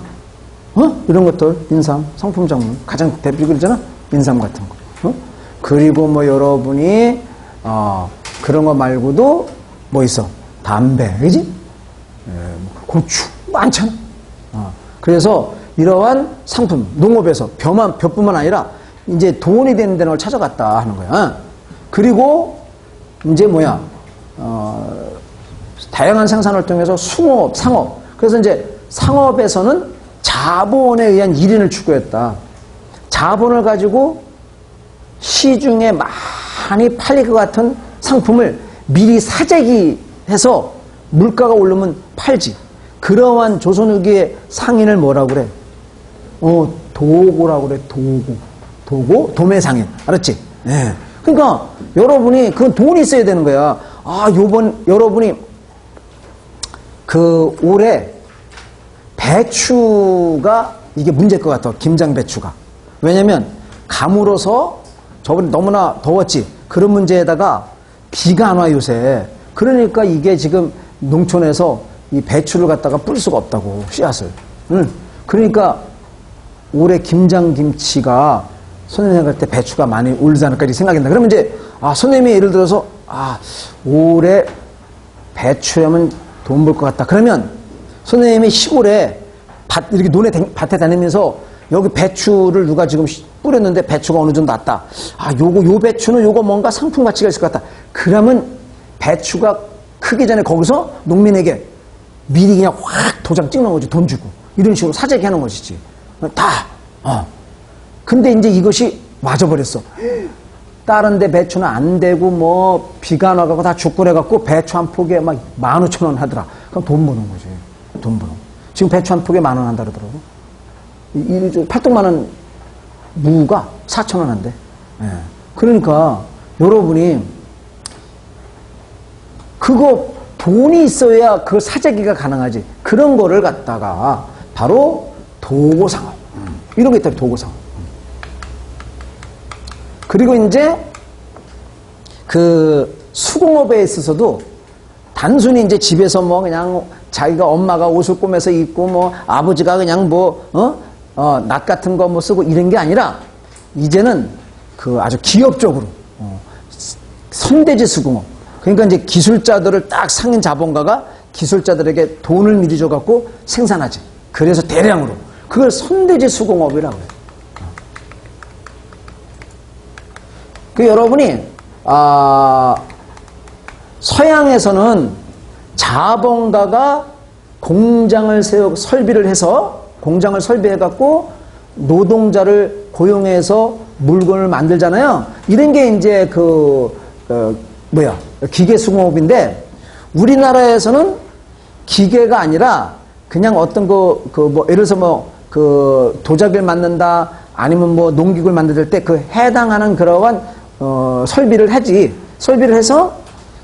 이런 것들, 인삼, 상품 작물 가장 대표적이잖아. 인삼 같은 거. 그리고 뭐 여러분이 그런 거 말고도 뭐 있어? 담배, 그지? 고추 많잖아. 그래서 이러한 상품, 농업에서 벼뿐만 아니라 이제 돈이 되는 데를 찾아갔다 하는 거야. 그리고 이제 뭐야? 다양한 생산을 통해서 숭업, 상업. 그래서 이제 상업에서는 자본에 의한 1인을 추구했다. 자본을 가지고 시중에 많이 팔릴 것 같은 상품을 미리 사재기해서 물가가 오르면 팔지. 그러한 조선 후기의 상인을 뭐라고 그래? 도고라고 그래. 도고, 도매상인. 알았지? 네. 그러니까 여러분이 그건 돈이 있어야 되는 거야. 여러분이 그 올해 배추가 이게 문제일 것 같아. 김장 배추가. 왜냐면 가물어서 저번에 너무나 더웠지. 그런 문제에다가 비가 안 와 요새. 그러니까 이게 지금 농촌에서 이 배추를 갖다가 뿌릴 수가 없다고 씨앗을. 그러니까 올해 김장김치가 손님 갈 때 배추가 많이 올리지 않을까 이렇게 생각한다. 그러면 이제 손님이 예를 들어서 올해 배추하면 돈 벌 것 같다. 그러면 손님이 시골에 이렇게 밭에 다니면서 여기 배추를 누가 지금 뿌렸는데 배추가 어느 정도 났다. 아, 요 배추는 요거 뭔가 상품 가치가 있을 것 같다. 그러면 배추가 크기 전에 거기서 농민에게 미리 그냥 확 도장 찍는 거지. 돈 주고. 이런 식으로 사재기 하는 것이지. 다. 근데 이제 이것이 맞아버렸어. 다른 데 배추는 안 되고 뭐 비가 나가고 다 죽고 그래갖고 배추 한 폭에 막 15,000원 하더라. 그럼 돈 버는 거지. 돈 버는 거. 지금 배추 한 폭에 10,000원 한다 그러더라고. 팔뚝만한 무가 4,000원 한대. 예. 그러니까 여러분이 그거 돈이 있어야 그 사재기가 가능하지. 그런 거를 갖다가 바로 도고상업. 이런 게 있다. 도고상업. 그리고 이제 그 수공업에 있어서도 단순히 이제 집에서 뭐 그냥 자기가 엄마가 옷을 꼬매서 입고 뭐 아버지가 그냥 낫 같은 거 뭐 쓰고 이런 게 아니라 이제는 그 아주 기업적으로 선대지 수공업. 그러니까 이제 기술자들을 딱 상인 자본가가 기술자들에게 돈을 미리 줘갖고 생산하지. 그래서 대량으로. 그걸 선대지 수공업이라고 해요. 그 여러분이 서양에서는 자본가가 공장을 설비를 해서 공장을 설비해갖고 노동자를 고용해서 물건을 만들잖아요. 이런 게 이제 기계 수공업인데 우리나라에서는 기계가 아니라 그냥 어떤 예를 들어서 도자기를 만든다 아니면 뭐 농기구를 만들 때 그 해당하는 그러한 설비를 하지. 설비를 해서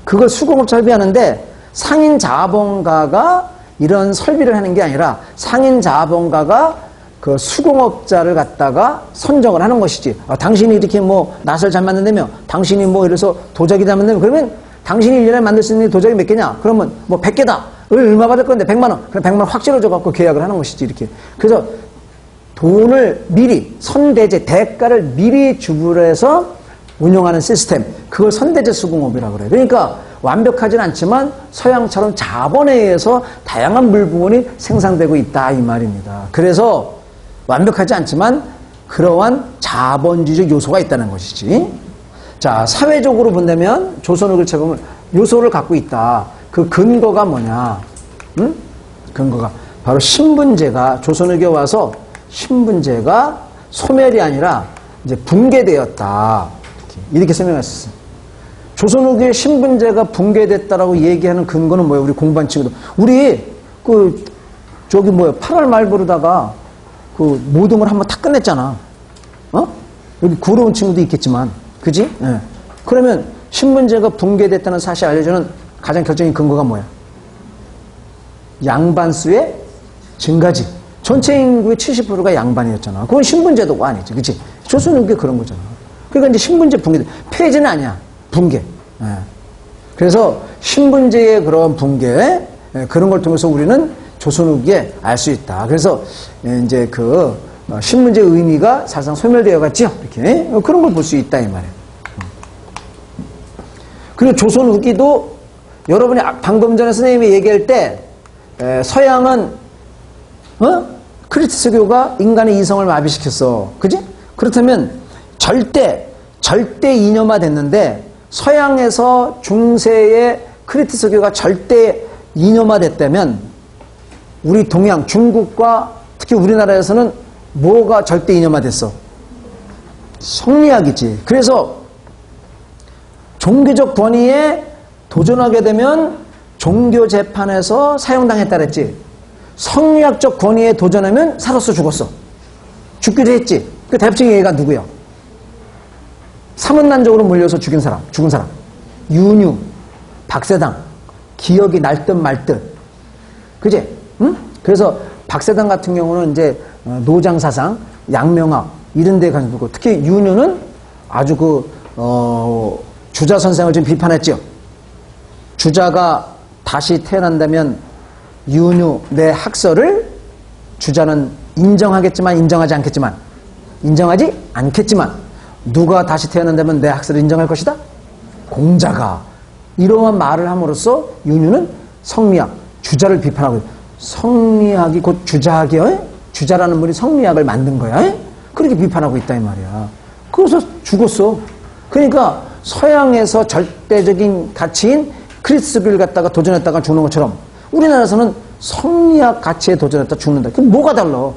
그걸 수공업 설비하는데 상인 자본가가 이런 설비를 하는 게 아니라 상인 자본가가 그 수공업자를 갖다가 선정을 하는 것이지. 당신이 이렇게 뭐 낫을 잘 만든다며 당신이 뭐 예를 들어서 도자기 잘 만든다며 그러면 당신이 1년에 만들 수 있는 도자기 몇 개냐? 그러면 뭐 100개다. 얼마 받을 건데 100만 원. 그럼 100만 원 확 찔러줘갖고 계약을 하는 것이지. 이렇게. 그래서 돈을 미리 선대제 대가를 미리 주불해서 운영하는 시스템 그걸 선대제 수공업이라고 그래요. 그러니까 완벽하진 않지만 서양처럼 자본에 의해서 다양한 물부분이 생산되고 있다 이 말입니다. 그래서 완벽하지 않지만 그러한 자본주의적 요소가 있다는 것이지. 자, 사회적으로 본다면 조선의 책임은 요소를 갖고 있다. 그 근거가 뭐냐? 근거가 바로 신분제가 조선에게 와서 신분제가 소멸이 아니라 이제 붕괴되었다. 이렇게 설명했었어요. 조선후기의 신분제가 붕괴됐다라고 얘기하는 근거는 뭐예요? 우리 공부한 친구들. 우리 8월 말부르다가 모동을 한번 탁 끝냈잖아. 여기 구로운 친구도 있겠지만, 그지? 네. 그러면 신분제가 붕괴됐다는 사실 알려주는 가장 결정적인 근거가 뭐야? 양반수의 증가지. 전체 인구의 70%가 양반이었잖아. 그건 신분제도가 아니지, 그치? 조선후기에 그런 거잖아. 그러니까 이제 신분제 붕괴, 폐지는 아니야. 붕괴. 예. 그래서 신분제의 그런 붕괴, 그런 걸 통해서 우리는 조선 후기에 알 수 있다. 그래서 이제 신분제의 의미가 사실상 소멸되어 갔죠. 이렇게 그런 걸 볼 수 있다 이 말이에요. 그리고 조선 후기도 여러분이 방금 전에 선생님이 얘기할 때 서양은 크리스토교가 인간의 이성을 마비시켰어. 그지? 그렇다면 절대 이념화 됐는데 서양에서 중세의 크리스토교가 절대 이념화 됐다면 우리 동양 중국과 특히 우리나라에서는 뭐가 절대 이념화 됐어? 성리학이지. 그래서 종교적 권위에 도전하게 되면 종교 재판에서 사형당했다 그랬지. 성리학적 권위에 도전하면 살았어 죽었어. 죽기도 했지. 그 대표적인 예가 누구야? 사문난적으로 몰려서 죽은 사람. 윤유, 박세당. 기억이 날 듯 말 듯. 그지? 응? 그래서 박세당 같은 경우는 이제 노장사상, 양명학 이런 데 가지고 특히 윤유는 아주 주자 선생을 좀 비판했죠. 주자가 다시 태어난다면 윤유 내 학설을 주자는 인정하지 않겠지만 누가 다시 태어난다면 내 학설을 인정할 것이다? 공자가. 이러한 말을 함으로써 윤유는 성리학, 주자를 비판하고 성리학이 곧 주자학이요? 주자라는 분이 성리학을 만든 거야. 에? 그렇게 비판하고 있다 이 말이야. 그래서 죽었어. 그러니까 서양에서 절대적인 가치인 크리스를 갖다가 도전했다가 죽는 것처럼 우리나라에서는 성리학 가치에 도전했다 죽는다. 그럼 뭐가 달라?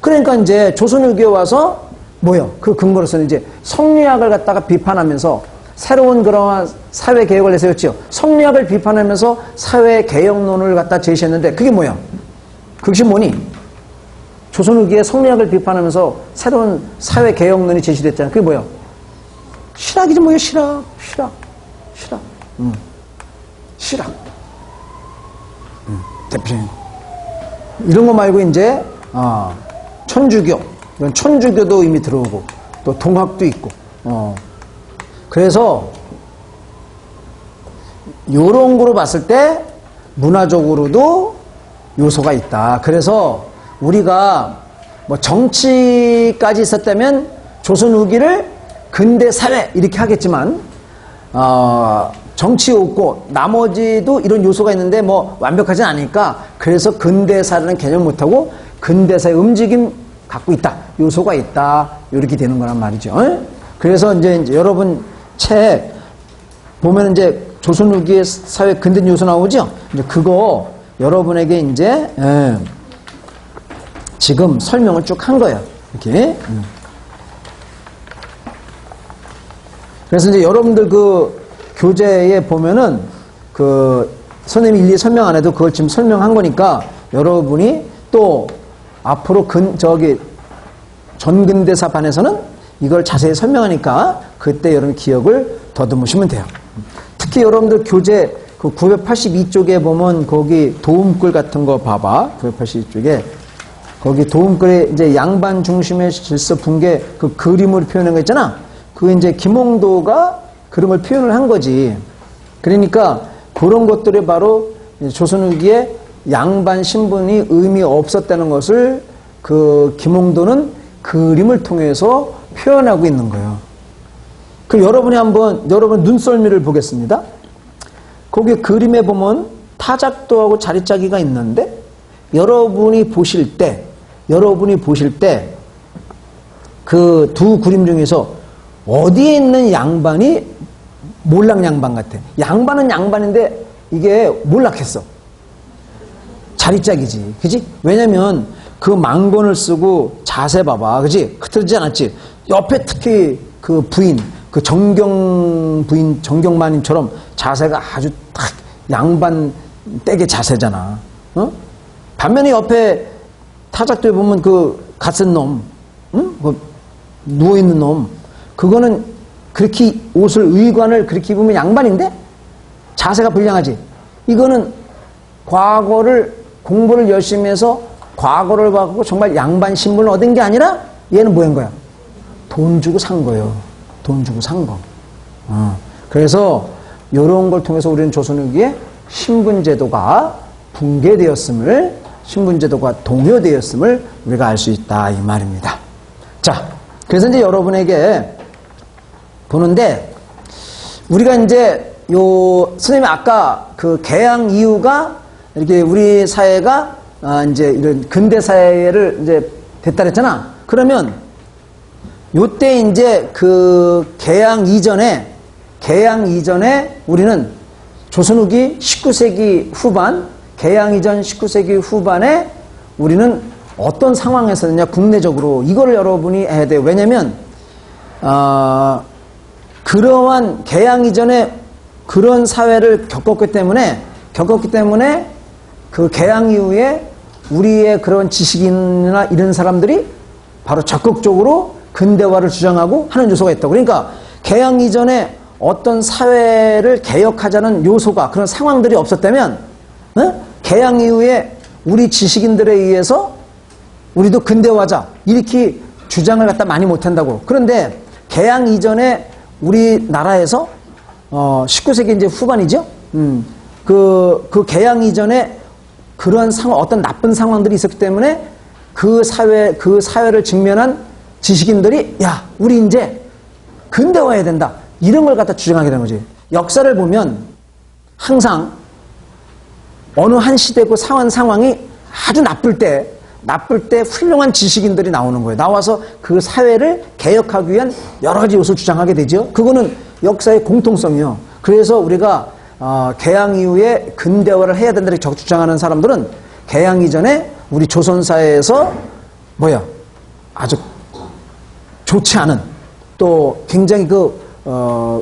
그러니까 이제 조선유교에 와서 뭐요? 그 근거로서는 이제 성리학을 갖다가 비판하면서 새로운 그러한 사회 개혁을 내세웠죠. 성리학을 비판하면서 사회 개혁론을 갖다 제시했는데 그게 뭐야? 그것이 뭐니? 조선후기에 성리학을 비판하면서 새로운 사회 개혁론이 제시됐잖아. 그게 뭐야? 실학이지 뭐야? 실학. 실학. 대표님. 이런 거 말고 이제 천주교, 이런 천주교도 이미 들어오고 또 동학도 있고. 그래서 요런 거로 봤을 때 문화적으로도 요소가 있다. 그래서 우리가 뭐 정치까지 있었다면 조선 후기를 근대 사회 이렇게 하겠지만 정치 없고 나머지도 이런 요소가 있는데 뭐 완벽하진 않으니까 그래서 근대 사회는 개념 못하고 근대 사회 움직임 갖고 있다. 요소가 있다. 이렇게 되는 거란 말이죠. 그래서 이제 여러분 책 보면 이제 조선 후기의 사회 근대 요소 나오죠? 이제 그거 여러분에게 이제 지금 설명을 쭉 한 거예요. 이렇게. 그래서 이제 여러분들 그 교재에 보면은 그 선생님이 일일이 설명 안 해도 그걸 지금 설명한 거니까 여러분이 또 앞으로 전근대사 반에서는 이걸 자세히 설명하니까 그때 여러분 기억을 더듬으시면 돼요. 특히 여러분들 교재 그 982쪽에 보면 거기 도움글 같은 거 봐봐. 982쪽에 거기 도움글에 이제 양반 중심의 질서 붕괴 그 그림을 표현한 거 있잖아. 그 이제 김홍도가 그런 걸 표현을 한 거지. 그러니까 그런 것들이 바로 조선 후기에 양반 신분이 의미 없었다는 것을 그 김홍도는 그림을 통해서 표현하고 있는 거예요. 그 여러분이 한번 여러분 눈썰미를 보겠습니다. 거기 그림에 보면 타작도하고 자리짜기가 있는데 여러분이 보실 때 그 두 그림 중에서 어디에 있는 양반이 몰락 양반 같아. 양반은 양반인데 이게 몰락했어. 자리짝이지. 그지? 왜냐면 그 망건을 쓰고 자세 봐봐. 그지? 흐트러지지 않았지? 옆에 특히 그 부인, 그 정경마님처럼 자세가 아주 딱 양반 댁의 자세잖아. 반면에 옆에 타작도에 보면 그 갓센 놈, 그 누워있는 놈, 그거는 그렇게 의관을 그렇게 입으면 양반인데? 자세가 불량하지. 이거는 공부를 열심히 해서 과거를 갖고 정말 양반 신분을 얻은 게 아니라 얘는 뭐인 거야? 돈 주고 산 거예요. 돈 주고 산 거. 그래서 이런 걸 통해서 우리는 조선 후기에 신분제도가 신분제도가 동요되었음을 우리가 알 수 있다 이 말입니다. 자, 그래서 이제 여러분에게 보는데 우리가 이제 선생님이 아까 그 개양 이후가 이렇게 우리 사회가 이제 이런 근대 사회를 이제 됐다 그랬잖아. 그러면 요때 이제 그 개양 이전에 우리는 조선 후기 19세기 후반, 개양 이전 19세기 후반에 우리는 어떤 상황에서냐 국내적으로 이거를 여러분이 해야 돼요. 왜냐면 그러한 개양 이전에 그런 사회를 겪었기 때문에 그 개양 이후에 우리의 그런 지식인이나 이런 사람들이 바로 적극적으로 근대화를 주장하고 하는 요소가 있다고. 그러니까 개양 이전에 어떤 사회를 개혁하자는 요소가 그런 상황들이 없었다면 개양 이후에 우리 지식인들에 의해서 우리도 근대화하자 이렇게 주장을 갖다 많이 못한다고. 그런데 개양 이전에 우리나라에서 19세기 이제 후반이죠. 그 개양 이전에 그런 어떤 나쁜 상황들이 있었기 때문에 그 사회를 직면한 지식인들이 야, 우리 이제 근대화해야 된다. 이런 걸 갖다 주장하게 되는 거지. 역사를 보면 항상 어느 한 시대고 상황이 아주 나쁠 때 나쁠 때 훌륭한 지식인들이 나오는 거예요. 나와서 그 사회를 개혁하기 위한 여러 가지 요소를 주장하게 되죠. 그거는 역사의 공통성이요. 그래서 우리가 개항 이후에 근대화를 해야 된다고 주장하는 사람들은 개항 이전에 우리 조선사회에서 아주 좋지 않은, 또 굉장히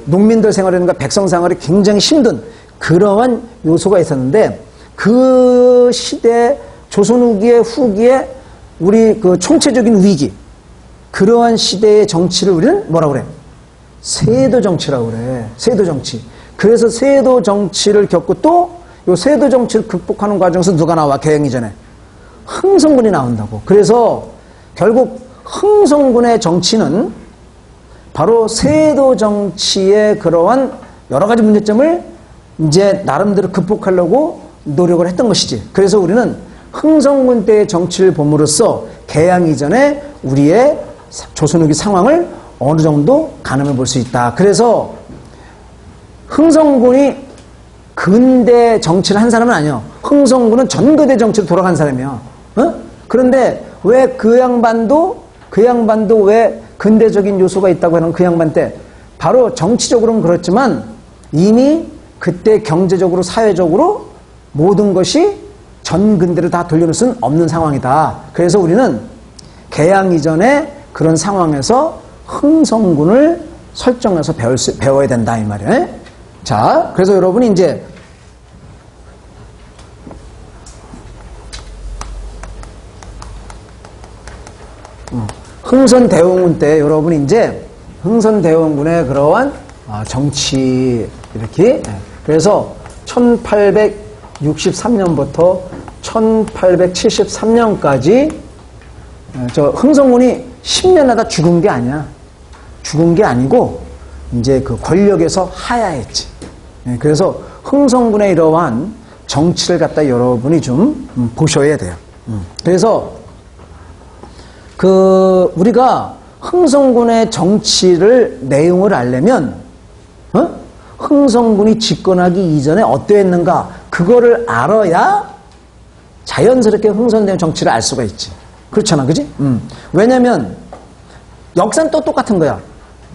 농민들 생활이라든가 백성 생활이 굉장히 힘든 그러한 요소가 있었는데, 그 시대 조선 후기에 우리 그 총체적인 위기, 그러한 시대의 정치를 우리는 뭐라고 그래? 세도 정치라고 그래. 세도 정치. 그래서 세도 정치를 겪고 또 이 세도 정치를 극복하는 과정에서 누가 나와? 개항 이전에 흥성군이 나온다고. 그래서 결국 흥성군의 정치는 바로 세도 정치의 그러한 여러 가지 문제점을 이제 나름대로 극복하려고 노력을 했던 것이지. 그래서 우리는 흥성군 때의 정치를 봄으로써 개항 이전에 우리의 조선 후기 상황을 어느 정도 가늠해 볼 수 있다. 그래서 흥성군이 근대 정치를 한 사람은 아니야. 흥성군은 전거대 정치로 돌아간 사람이야. 그런데 왜 그 양반도 왜 근대적인 요소가 있다고 하는 그 양반 때 바로 정치적으로는 그렇지만 이미 그때 경제적으로 사회적으로 모든 것이 전 근대를 다 돌려놓을 수는 없는 상황이다. 그래서 우리는 개항 이전에 그런 상황에서 흥성군을 설정해서 배워야 된다 이 말이에요. 자, 그래서 여러분이 이제 흥선대원군 때 여러분이 이제 흥선대원군의 그러한 정치 이렇게, 그래서 1863년부터 1873년까지 저 흥선군이 10년 하다 죽은 게 아니야. 죽은 게 아니고 이제 그 권력에서 하야했지. 그래서 흥선군의 이러한 정치를 갖다 여러분이 좀 보셔야 돼요. 그래서 우리가 흥선군의 정치를 내용을 알려면 흥선군이 집권하기 이전에 어떠했는가 그거를 알아야 자연스럽게 흥선된 정치를 알 수가 있지. 그렇잖아, 그지? 왜냐면 역사는 또 똑같은 거야.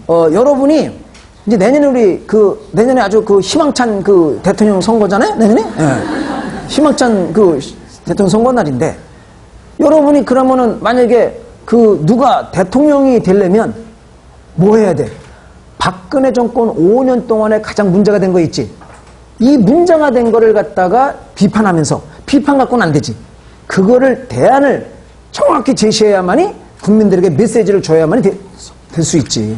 여러분이 이제 내년에 내년에 아주 희망찬 대통령 선거잖아요? 내년에? 네. 희망찬 대통령 선거 날인데, 여러분이 그러면은 만약에 누가 대통령이 되려면 뭐 해야 돼? 박근혜 정권 5년 동안에 가장 문제가 된 거 있지? 이 문제가 된 거를 갖다가 비판하면서, 비판 갖고는 안 되지. 그거를 대안을 정확히 제시해야만이 국민들에게 메시지를 줘야만이 될 수 있지.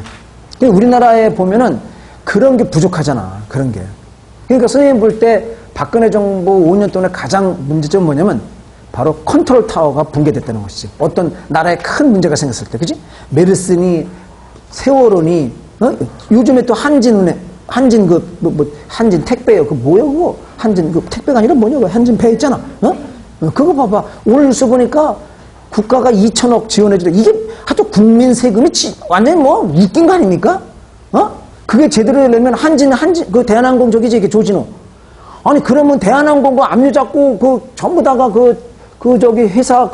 우리나라에 보면은 그런 게 부족하잖아. 그런 게. 그러니까 선생님 볼 때 박근혜 정부 5년 동안에 가장 문제점은 뭐냐면 바로 컨트롤 타워가 붕괴됐다는 것이지. 어떤 나라에 큰 문제가 생겼을 때, 그지? 메르스니, 세월호니, 요즘에 또 한진 택배요. 그거? 한진 택배가 아니라 뭐냐고. 한진 배 있잖아. 그거 봐봐. 오늘 뉴스 보니까 국가가 2천억 지원해주래. 이게 하도 국민 세금이 완전히 웃긴 거 아닙니까? 그게 제대로 되려면 대한항공 이게 조진호. 아니, 그러면 대한항공과 압류 잡고, 전부 다가 회사,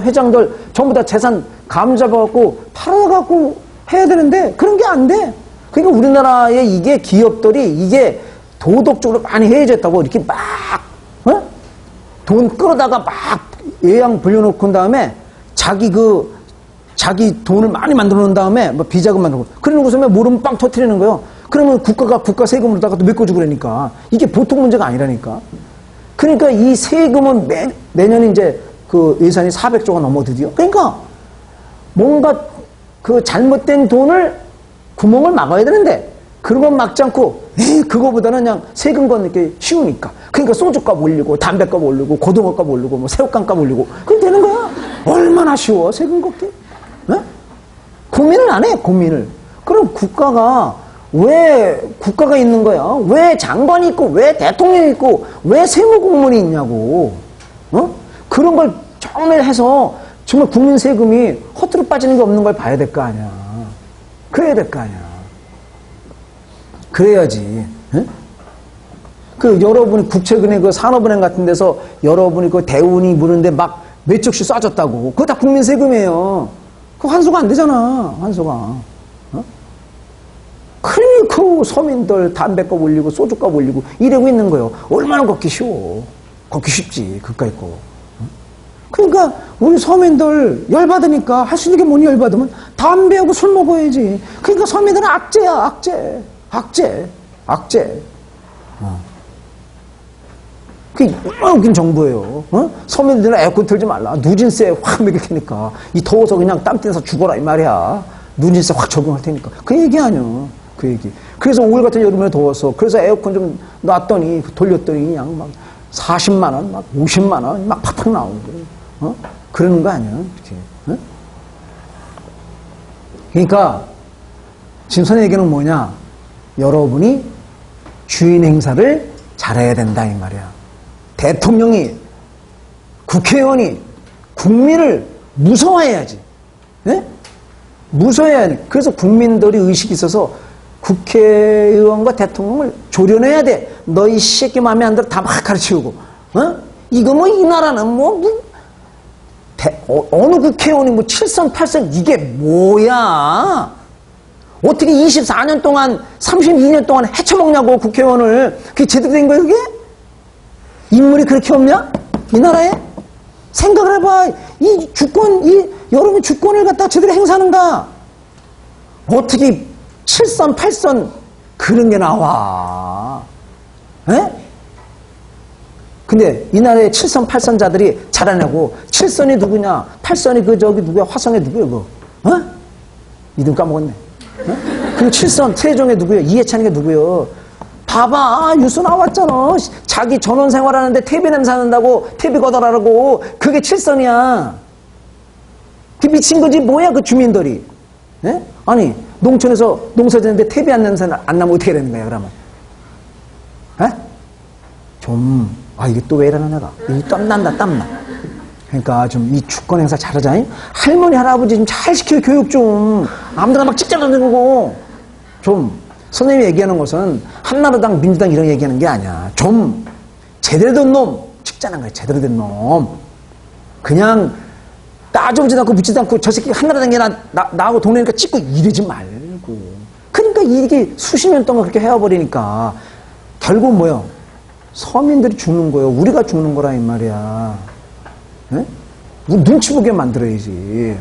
회장들 전부 다 재산 감 잡아갖고 팔아갖고 해야 되는데, 그런 게 안 돼. 그러니까 우리나라의 이게 기업들이 이게 도덕적으로 많이 해야겠다고 이렇게 막, 돈 끌어다가 막 예양 불려놓고 한 다음에 자기 돈을 많이 만들어 놓은 다음에 비자금 만들고 그러는 것에 모르면 빵 터트리는 거예요. 그러면 국가 세금으로다가 또 메꿔주고 그러니까 이게 보통 문제가 아니라니까. 그러니까 이 세금은 내년에 이제 예산이 400조가 넘어 드디어. 그러니까 뭔가 잘못된 돈을 구멍을 막아야 되는데 그런 건 막지 않고 그거보다는 그냥 세금 걷는 게 쉬우니까. 그러니까 소주값 올리고 담배값 올리고 고등어값 올리고 새우깡값 올리고 그럼 되는 거야. 얼마나 쉬워 세금 걷기. 고민을 안 해. 고민을. 그럼 왜 국가가 있는 거야? 왜 장관이 있고 왜 대통령이 있고 왜 세무공무원이 있냐고. 그런 걸 정말 해서 정말 국민 세금이 허투루 빠지는 게 없는 걸 봐야 될 거 아니야. 그래야 될 거 아니야. 그래야지. 여러분이 국채은행 산업은행 같은 데서 여러분이 대운이 무는데 막 몇억씩 쏴줬다고. 그거 다 국민 세금이에요. 그거 환수가 안 되잖아, 환수가. 어? 그러니 그 서민들 담배값 올리고 소주값 올리고 이러고 있는 거예요. 얼마나 걷기 쉬워. 걷기 쉽지, 그까이 거. 그러니까 우리 서민들 열받으니까 할 수 있는 게 뭐니 열받으면 담배하고 술 먹어야지. 그러니까 서민들은 악재야, 악재. 악재. 악재. 그게 얼마나 웃긴 정보예요. 어? 서민들은 에어컨 틀지 말라. 누진세 확 먹이니까. 이 더워서 그냥 땀 띠면서 죽어라 이 말이야. 누진세 확 적용할 테니까. 그 얘기 아니야. 그 얘기. 그래서 올 같은 여름에 더워서 그래서 에어컨 좀 놨더니 돌렸더니 그냥 막 40만 원, 막 50만 원 막 팍팍 나오고 어? 그러는 거 아니야. 이렇게. 어? 그러니까 지금 선생님 얘기는 뭐냐? 여러분이 주인 행사를 잘해야 된다 이 말이야. 대통령이, 국회의원이 국민을 무서워해야지. 네? 무서워해야 돼. 그래서 국민들이 의식이 있어서 국회의원과 대통령을 조련해야 돼. 너 이 새끼 마음에 안 들어 다 막 가르치우고. 어? 이거 뭐 이 나라는 어느 국회의원이 뭐 7선, 8선 이게 뭐야? 어떻게 24년 동안, 32년 동안 헤쳐먹냐고 국회의원을. 그게 제대로 된 거야 그게? 인물이 그렇게 없냐? 이 나라에? 생각을 해봐. 이 주권, 여러분 주권을 갖다 제대로 행사하는가? 어떻게 7선, 8선 그런 게 나와? 에? 근데 이 나라의 7선, 8선자들이 잘하냐고. 7선이 누구냐? 8선이 누구야? 화성의 누구야, 그거? 어? 이름 까먹었네. 어? 그리고 7선, 세종의 누구야? 이해찬이가 누구야? 봐봐, 뉴스 나왔잖아. 자기 전원 생활하는데 퇴비 냄새 난다고 퇴비 걷어라라고. 그게 7선이야. 그 미친 거지 뭐야 그 주민들이. 예? 아니 농촌에서 농사 짓는데 퇴비 안 냄새 안 나면 어떻게 되는 거야 그러면? 예? 좀 이게 또 왜 이러나 내가. 이 땀난다 땀나. 그러니까 좀 이 주권 행사 잘하자. 할머니 할아버지 좀 잘 시켜 교육 좀. 아무데나 막 찍자는 거고 좀. 선생님이 얘기하는 것은 한나라당, 민주당 이런 얘기하는 게 아니야. 좀 제대로 된 놈 찍자는 거야. 제대로 된 놈. 그냥 따져보지도 않고 묻지도 않고 저 새끼 한나라당이나 나하고 동네니까 찍고 이러지 말고. 그러니까 이게 수십 년 동안 그렇게 해와버리니까 결국 뭐요? 서민들이 죽는 거예요. 우리가 죽는 거라 이 말이야. 네? 눈치 보게 만들어야지.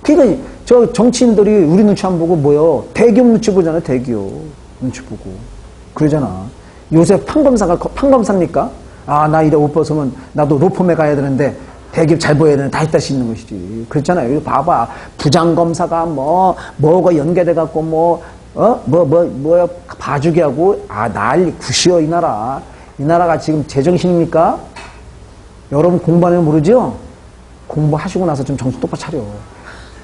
그러니까 저 정치인들이 우리 눈치 안 보고 뭐요? 대기업 눈치 보잖아. 대기업 눈치 보고 그러잖아. 요새 판검사입니까? 나 이래 옷 벗으면 나도 로펌에 가야 되는데 대기업 잘 보여야 되는데 다 있다 시 있는 것이지. 그렇잖아요. 이거 봐봐. 부장검사가 뭐가 연계돼 갖고 뭐야 봐주기하고 난리 굿이여 이 나라. 이 나라가 지금 제정신입니까? 여러분 공부하면 모르죠? 공부하시고 나서 좀 정신 똑바로 차려.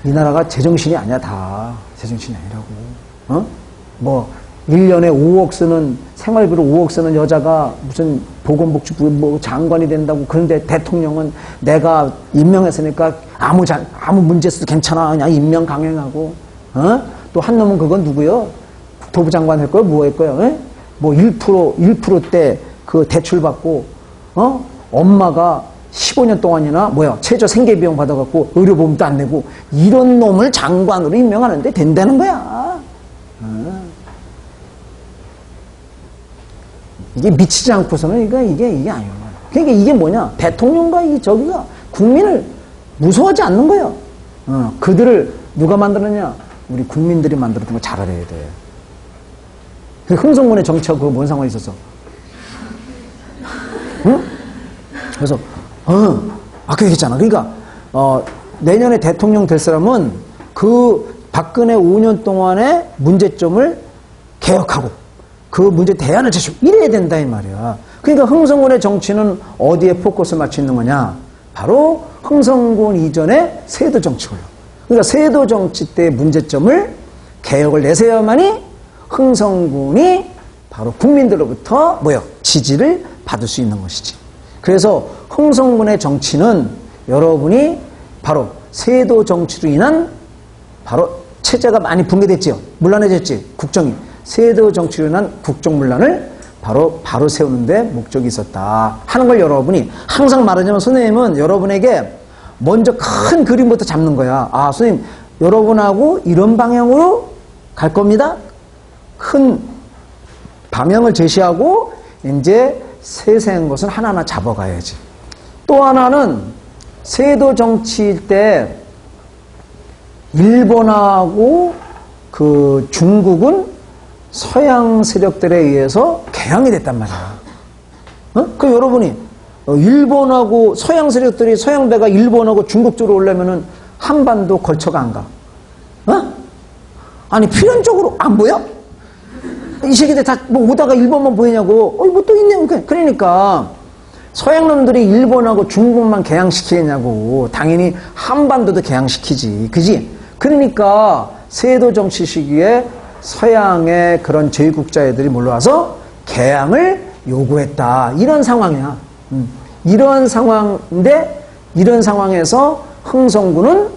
이 나라가 제정신이 아니야, 다. 제정신이 아니라고. 1년에 5억 쓰는, 생활비로 5억 쓰는 여자가 무슨 보건복지부 장관이 된다고. 그런데 대통령은 내가 임명했으니까 아무 문제 없어도 괜찮아. 그냥 임명 강행하고. 또 한 놈은 그건 누구요? 국토부 장관 할 거요? 뭐 할 거요? 1%대 그 대출 받고, 엄마가 15년 동안이나 최저 생계비용 받아갖고 의료보험도 안 내고 이런 놈을 장관으로 임명하는데 된다는 거야. 이게 미치지 않고서는 이게 아니야. 그러니까 이게 뭐냐? 대통령과 저기가 국민을 무서워하지 않는 거예요. 그들을 누가 만들었냐? 우리 국민들이 만들었던 거 잘 알아야 돼. 흥성군의 정치하고 그거 뭔 상관이 있었어? 응? 그래서 아까 얘기했잖아. 그러니까 내년에 대통령 될 사람은 그 박근혜 5년 동안의 문제점을 개혁하고 그 문제 대안을 제시하고 이래야 된다 이 말이야. 그러니까 흥성군의 정치는 어디에 포커스를 맞추는 거냐? 바로 흥성군 이전의 세도 정치고요. 그러니까 세도 정치 때 문제점을 개혁을 내세워야만이 흥성군이 바로 국민들로부터 지지를 받을 수 있는 것이지. 그래서 흥성군의 정치는 여러분이 바로 세도 정치로 인한 바로 체제가 많이 붕괴됐지요. 문란해졌지. 국정이. 세도 정치로 인한 국정문란을 바로 세우는데 목적이 있었다 하는 걸 여러분이 항상 말하자면 선생님은 여러분에게 먼저 큰 그림부터 잡는 거야. 아, 선생님, 여러분하고 이런 방향으로 갈 겁니다. 큰 방향을 제시하고 이제 세세한 것은 하나하나 잡아가야지. 또 하나는 세도 정치일 때 일본하고 그 중국은 서양 세력들에 의해서 개항이 됐단 말이야. 그 여러분이 일본하고 서양 세력들이 서양배가 일본하고 중국 쪽으로 오려면은 한반도 걸쳐가 안 가. 아니 필연적으로 안 보여? 이 새끼들 다 뭐 오다가 일본만 보이냐고. 뭐 또 있네. 그러니까 서양 놈들이 일본하고 중국만 개항시키냐고. 당연히 한반도도 개항시키지. 그지? 그러니까 세도 정치 시기에 서양의 그런 제2국자애들이 몰려와서 개항을 요구했다. 이런 상황이야. 이런 상황인데 이런 상황에서 흥성군은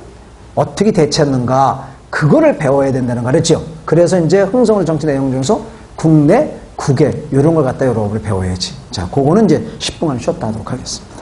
어떻게 대처했는가 그거를 배워야 된다는 거 알았죠? 그래서 이제 흥성군 정치 내용 중에서 국내, 국외 이런 걸 갖다 여러분이 배워야지. 자, 그거는 이제 10분간 쉬었다 하도록 하겠습니다.